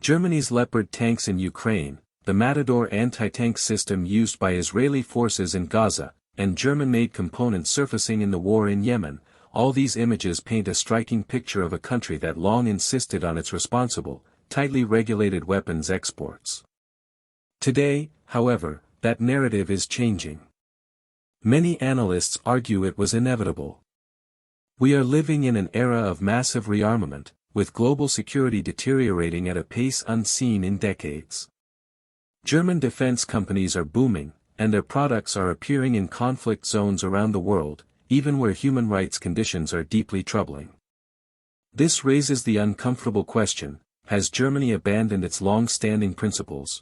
Germany's Leopard tanks in Ukraine, the Matador anti-tank system used by Israeli forces in Gaza, and German-made components surfacing in the war in Yemen, all these images paint a striking picture of a country that long insisted on its responsible, tightly regulated weapons exports. Today, however, that narrative is changing. Many analysts argue it was inevitable. We are living in an era of massive rearmament, with global security deteriorating at a pace unseen in decades. German defense companies are booming, and their products are appearing in conflict zones around the world, even where human rights conditions are deeply troubling. This raises the uncomfortable question: has Germany abandoned its long-standing principles?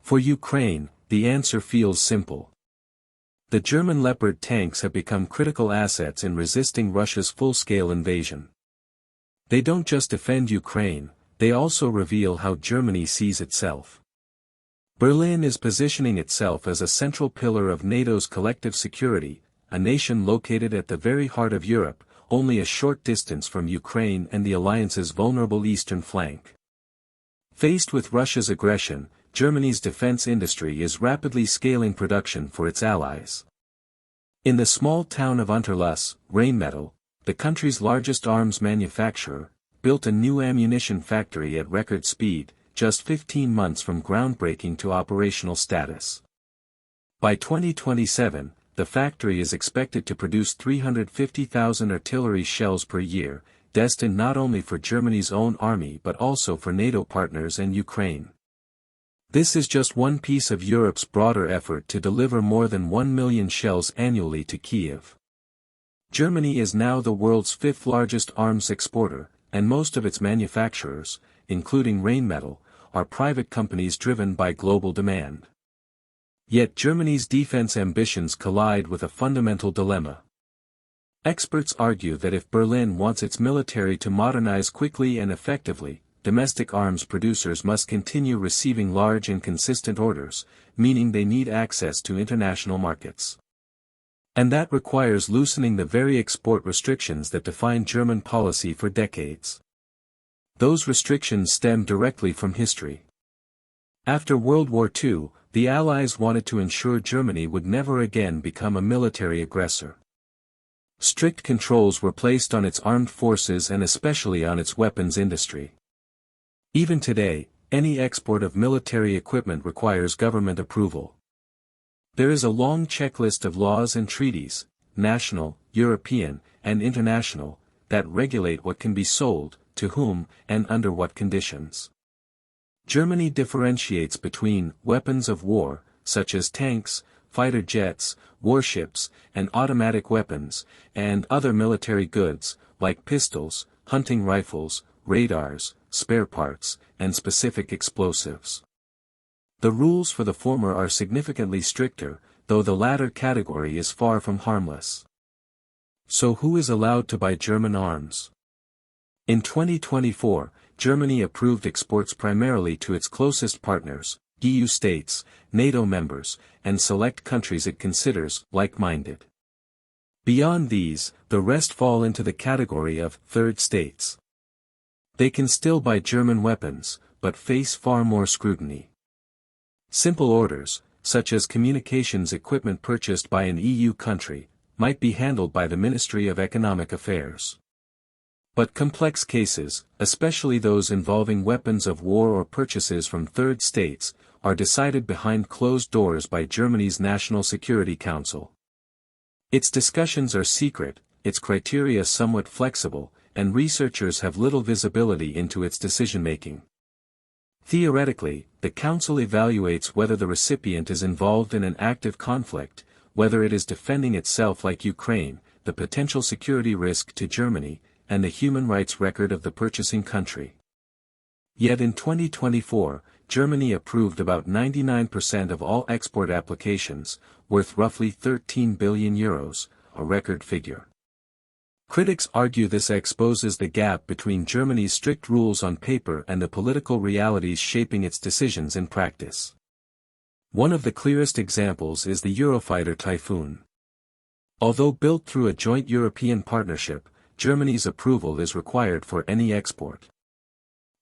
For Ukraine, the answer feels simple. The German Leopard tanks have become critical assets in resisting Russia's full-scale invasion. They don't just defend Ukraine, they also reveal how Germany sees itself. Berlin is positioning itself as a central pillar of NATO's collective security, a nation located at the very heart of Europe, only a short distance from Ukraine and the alliance's vulnerable eastern flank. Faced with Russia's aggression, Germany's defense industry is rapidly scaling production for its allies. In the small town of Unterlüss, Rheinmetall, the country's largest arms manufacturer, built a new ammunition factory at record speed, just 15 months from groundbreaking to operational status. By 2027, the factory is expected to produce 350,000 artillery shells per year, destined not only for Germany's own army but also for NATO partners and Ukraine. This is just one piece of Europe's broader effort to deliver more than 1 million shells annually to Kyiv. Germany is now the world's fifth largest arms exporter, and most of its manufacturers, including Rheinmetall, are private companies driven by global demand. Yet Germany's defense ambitions collide with a fundamental dilemma. Experts argue that if Berlin wants its military to modernize quickly and effectively, domestic arms producers must continue receiving large and consistent orders, meaning they need access to international markets. And that requires loosening the very export restrictions that define German policy for decades. Those restrictions stem directly from history. After World War II, the Allies wanted to ensure Germany would never again become a military aggressor. Strict controls were placed on its armed forces and especially on its weapons industry. Even today, any export of military equipment requires government approval. There is a long checklist of laws and treaties, national, European, and international, that regulate what can be sold, to whom, and under what conditions. Germany differentiates between weapons of war, such as tanks, fighter jets, warships, and automatic weapons, and other military goods, like pistols, hunting rifles, radars, spare parts, and specific explosives. The rules for the former are significantly stricter, though the latter category is far from harmless. So who is allowed to buy German arms? In 2024, Germany approved exports primarily to its closest partners, EU states, NATO members, and select countries it considers like-minded. Beyond these, the rest fall into the category of third states. They can still buy German weapons, but face far more scrutiny. Simple orders, such as communications equipment purchased by an EU country, might be handled by the Ministry of Economic Affairs. But complex cases, especially those involving weapons of war or purchases from third states, are decided behind closed doors by Germany's National Security Council. Its discussions are secret, its criteria somewhat flexible, and researchers have little visibility into its decision-making. Theoretically, the Council evaluates whether the recipient is involved in an active conflict, whether it is defending itself like Ukraine, the potential security risk to Germany, and the human rights record of the purchasing country. Yet in 2024, Germany approved about 99% of all export applications, worth roughly €13 billion, a record figure. Critics argue this exposes the gap between Germany's strict rules on paper and the political realities shaping its decisions in practice. One of the clearest examples is the Eurofighter Typhoon. Although built through a joint European partnership, Germany's approval is required for any export.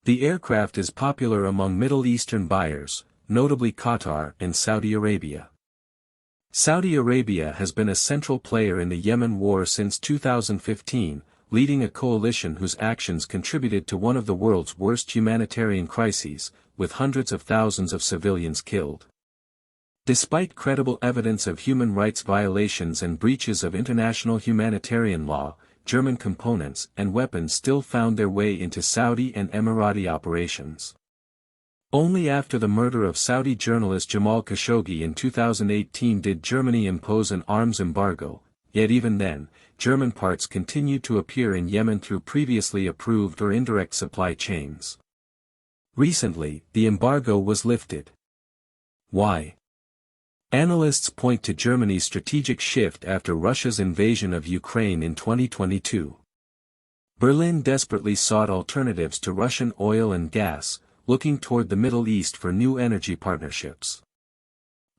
The aircraft is popular among Middle Eastern buyers, notably Qatar and Saudi Arabia. Saudi Arabia has been a central player in the Yemen war since 2015, leading a coalition whose actions contributed to one of the world's worst humanitarian crises, with hundreds of thousands of civilians killed. Despite credible evidence of human rights violations and breaches of international humanitarian law, German components and weapons still found their way into Saudi and Emirati operations. Only after the murder of Saudi journalist Jamal Khashoggi in 2018 did Germany impose an arms embargo, yet even then, German parts continued to appear in Yemen through previously approved or indirect supply chains. Recently, the embargo was lifted. Why? Analysts point to Germany's strategic shift after Russia's invasion of Ukraine in 2022. Berlin desperately sought alternatives to Russian oil and gas, looking toward the Middle East for new energy partnerships.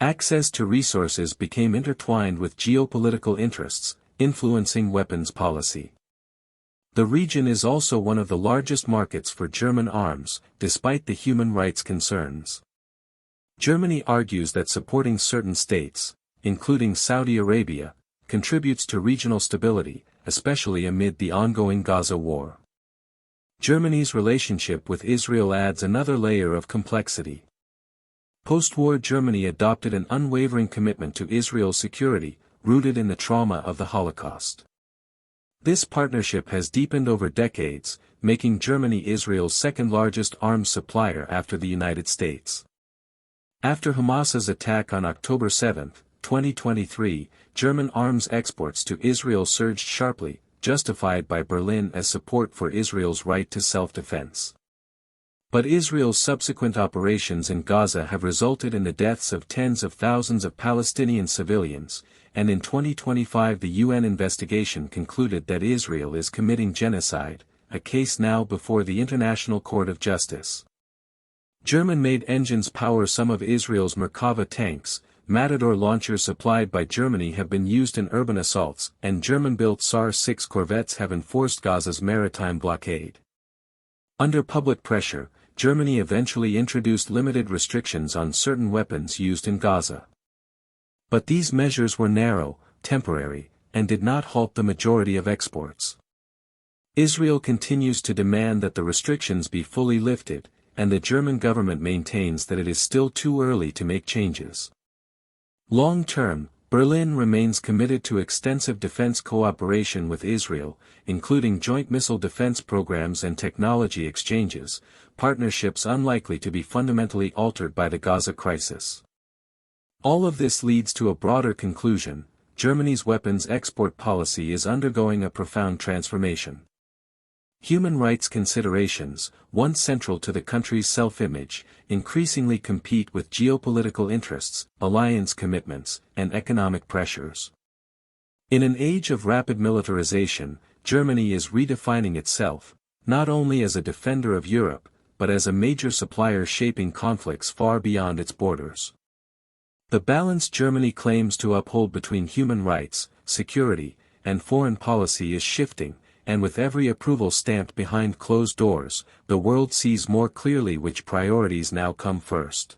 Access to resources became intertwined with geopolitical interests, influencing weapons policy. The region is also one of the largest markets for German arms, despite the human rights concerns. Germany argues that supporting certain states, including Saudi Arabia, contributes to regional stability, especially amid the ongoing Gaza war. Germany's relationship with Israel adds another layer of complexity. Post-war Germany adopted an unwavering commitment to Israel's security, rooted in the trauma of the Holocaust. This partnership has deepened over decades, making Germany Israel's second-largest arms supplier after the United States. After Hamas's attack on October 7, 2023, German arms exports to Israel surged sharply, justified by Berlin as support for Israel's right to self-defense. But Israel's subsequent operations in Gaza have resulted in the deaths of tens of thousands of Palestinian civilians, and in 2025 the UN investigation concluded that Israel is committing genocide, a case now before the International Court of Justice. German-made engines power some of Israel's Merkava tanks. Matador launchers supplied by Germany have been used in urban assaults, and German-built SAR-6 corvettes have enforced Gaza's maritime blockade. Under public pressure, Germany eventually introduced limited restrictions on certain weapons used in Gaza. But these measures were narrow, temporary, and did not halt the majority of exports. Israel continues to demand that the restrictions be fully lifted, and the German government maintains that it is still too early to make changes. Long-term, Berlin remains committed to extensive defense cooperation with Israel, including joint missile defense programs and technology exchanges, partnerships unlikely to be fundamentally altered by the Gaza crisis. All of this leads to a broader conclusion: Germany's weapons export policy is undergoing a profound transformation. Human rights considerations, once central to the country's self-image, increasingly compete with geopolitical interests, alliance commitments, and economic pressures. In an age of rapid militarization, Germany is redefining itself, not only as a defender of Europe, but as a major supplier shaping conflicts far beyond its borders. The balance Germany claims to uphold between human rights, security, and foreign policy is shifting, and with every approval stamped behind closed doors, the world sees more clearly which priorities now come first.